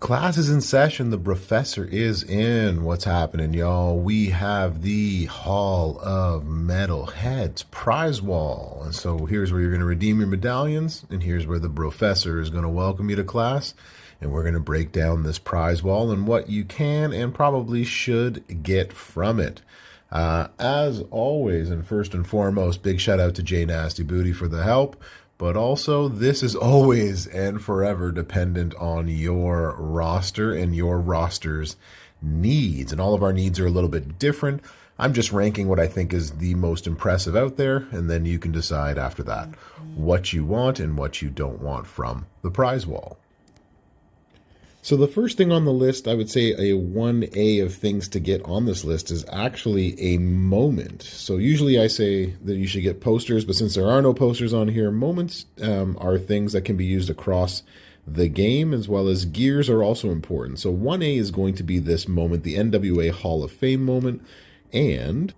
Class is in session. The Brofessor is in. What's happening, y'all? We have the Hall of Metal Heads Prizewall. And so here's where you're going to redeem your medallions, and here's where the Brofessor is going to welcome you to class. And we're going to break down this Prizewall and what you can and probably should get from it. As always, and first and foremost, big shout out to J Nasty Booty for the help. But also, this is always and forever dependent on your roster and your roster's needs. And all of our needs are a little bit different. I'm just ranking what I think is the most impressive out there, and then you can decide after that what you want and what you don't want from the prize wall. So the first thing on the list, I would say a 1A of things to get on this list is actually a moment. So usually I say that you should get posters, but since there are no posters on here, moments are things that can be used across the game, as well as gears are also important. So 1A is going to be this moment, the NWA Hall of Fame moment, and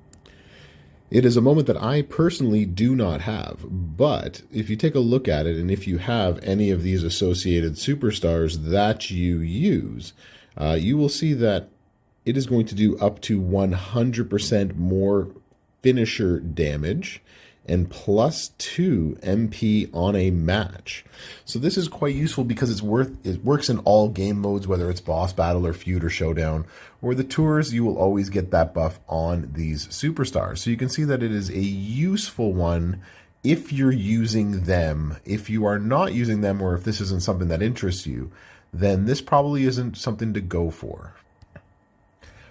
it is a moment that I personally do not have, but if you take a look at it, and if you have any of these associated superstars that you use, you will see that it is going to do up to 100% more finisher damage and plus 2 MP on a match. So this is quite useful because it works in all game modes, whether it's boss battle or feud or showdown, or the tours. You will always get that buff on these superstars. So you can see that it is a useful one if you're using them. If you are not using them, or if this isn't something that interests you, then this probably isn't something to go for.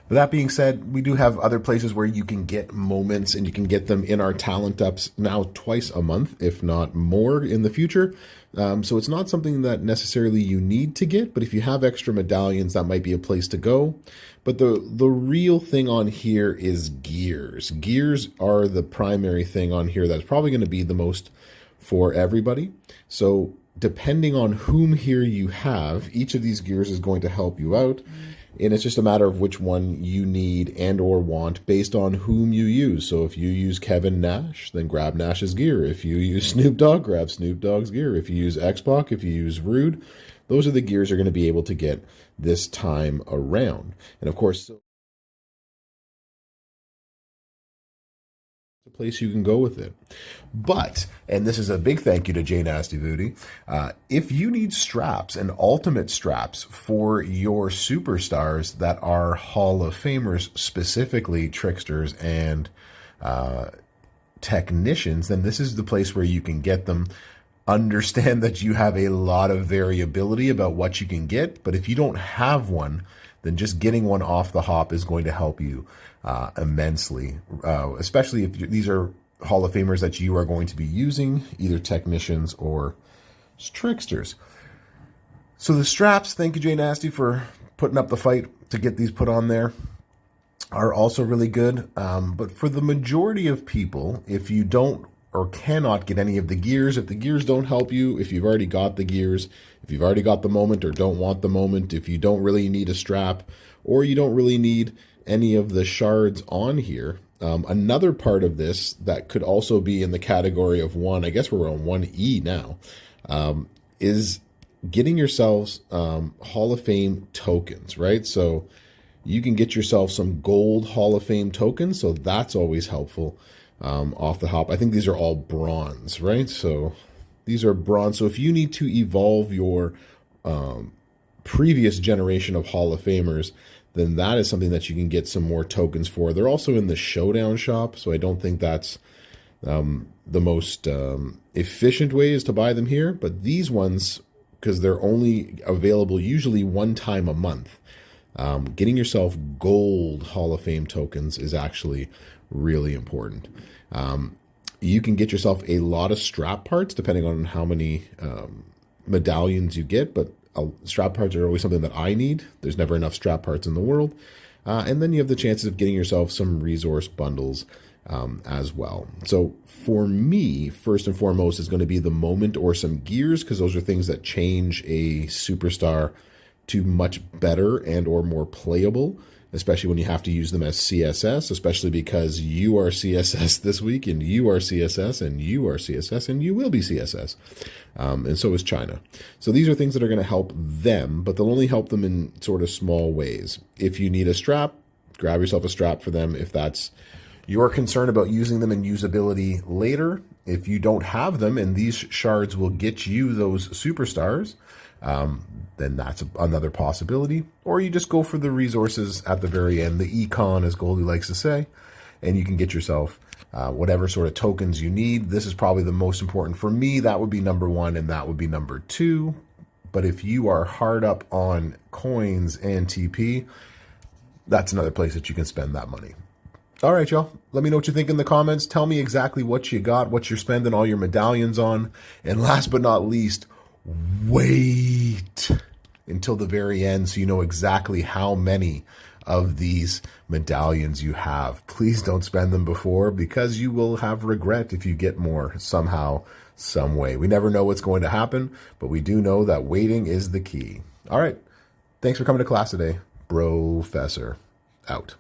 With that being said, we do have other places where you can get moments, and you can get them in our talent ups now twice a month, if not more in the future. So it's not something that necessarily you need to get, but if you have extra medallions, that might be a place to go. But the real thing on here is gears. Gears are the primary thing on here that's probably going to be the most for everybody. So depending on whom here you have, each of these gears is going to help you out. And it's just a matter of which one you need and or want based on whom you use. So if you use Kevin Nash, then grab Nash's gear. If you use Snoop Dogg, grab Snoop Dogg's gear. If you use X-Pac, if you use Rude, those are the gears you're going to be able to get this time around. And of course, the place you can go with it. But, and this is a big thank you to J Nasty Booty, if you need straps and ultimate straps for your superstars that are Hall of Famers, specifically tricksters and technicians, then this is the place where you can get them. Understand that you have a lot of variability about what you can get, but if you don't have one, then just getting one off the hop is going to help you immensely, especially if these are Hall of Famers that you are going to be using, either technicians or tricksters. So the straps, thank you, J Nasty, for putting up the fight to get these put on there, are also really good. But for the majority of people, if you don't or cannot get any of the gears, if the gears don't help you, if you've already got the gears, if you've already got the moment or don't want the moment, if you don't really need a strap, or you don't really need any of the shards on here, another part of this that could also be in the category of one, I guess we're on 1E now, is getting yourselves Hall of Fame tokens, right? So you can get yourself some gold Hall of Fame tokens, so that's always helpful. Off the hop, I think these are all bronze, right? So these are bronze. So if you need to evolve your previous generation of Hall of Famers, then that is something that you can get some more tokens for. They're also in the Showdown shop, so I don't think that's the most efficient way is to buy them here. But these ones, because they're only available usually one time a month, getting yourself gold Hall of Fame tokens is actually really important. You can get yourself a lot of strap parts depending on how many medallions you get, but strap parts are always something that I need. There's never enough strap parts in the world. And then you have the chances of getting yourself some resource bundles as well. So for me, first and foremost is going to be the moment or some gears, because those are things that change a superstar to much better and or more playable. especially when you have to use them as CSS, especially because you are CSS this week, and you are CSS, and you are CSS, and you will be CSS. And so is China. So these are things that are going to help them, but they'll only help them in sort of small ways. If you need a strap, grab yourself a strap for them if that's your concern about using them in usability later. If you don't have them and these shards will get you those superstars, then that's another possibility. Or you just go for the resources at the very end, the econ, as Goldie likes to say, and you can get yourself whatever sort of tokens you need. This is probably the most important for me. That would be number 1, and that would be number 2. But if you are hard up on coins and TP, that's another place that you can spend that money. All right, y'all. Let me know what you think in the comments. Tell me exactly what you got, what you're spending all your medallions on. And last but not least, wait until the very end so you know exactly how many of these medallions you have. Please don't spend them before, because you will have regret if you get more somehow, some way. We never know what's going to happen, but we do know that waiting is the key. All right. Thanks for coming to class today. Brofessor out.